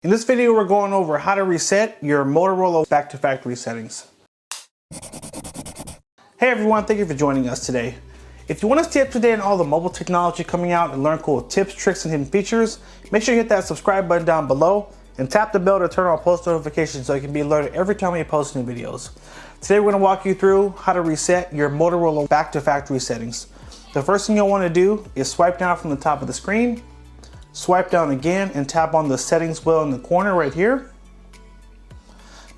In this video, we're going over how to reset your Motorola back to factory settings. Hey everyone, thank you for joining us today. If you want to stay up to date on all the mobile technology coming out and learn cool tips, tricks, and hidden features, make sure you hit that subscribe button down below and tap the bell to turn on post notifications so you can be alerted every time we post new videos. Today we're going to walk you through how to reset your Motorola back to factory settings. The first thing you'll want to do is swipe down from the top of the screen, swipe down again, and tap on the settings wheel in the corner right here.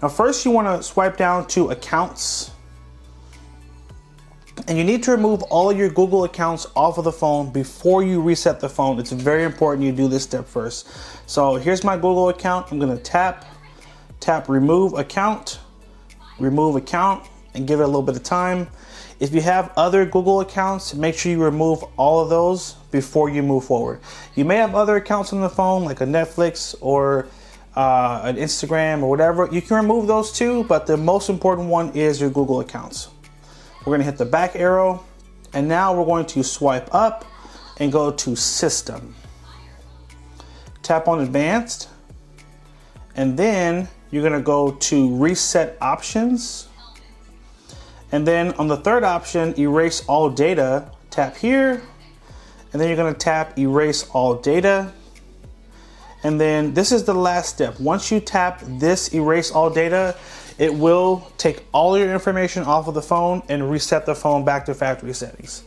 Now first you want to swipe down to accounts, and you need to remove all of your Google accounts off of the phone before you reset the phone. It's very important you do this step first. So here's my Google account. I'm going to tap remove account, and give it a little bit of time. If you have other Google accounts, make sure you remove all of those before you move forward. You may have other accounts on the phone like a Netflix or an Instagram or whatever. You can remove those too, but the most important one is your Google accounts. We're going to hit the back arrow, and now we're going to swipe up and go to System. Tap on Advanced, and then you're going to go to Reset Options. And then on the third option, Erase All Data, tap here, and then you're going to tap Erase All Data. And then this is the last step. Once you tap this Erase All Data, it will take all your information off of the phone and reset the phone back to factory settings.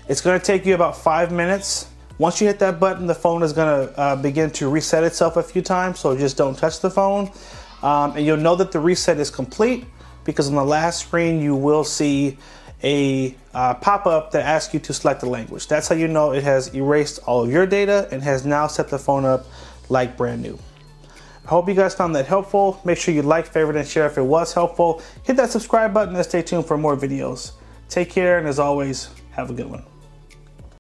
It's going to take you about 5 minutes. Once you hit that button, the phone is going to begin to reset itself a few times, so just don't touch the phone. And you'll know that the reset is complete because on the last screen you will see a pop-up that asks you to select the language. That's how you know it has erased all of your data and has now set the phone up like brand new. I hope you guys found that helpful. Make sure you like, favorite, and share if it was helpful. Hit that subscribe button and stay tuned for more videos. Take care, and as always, have a good one.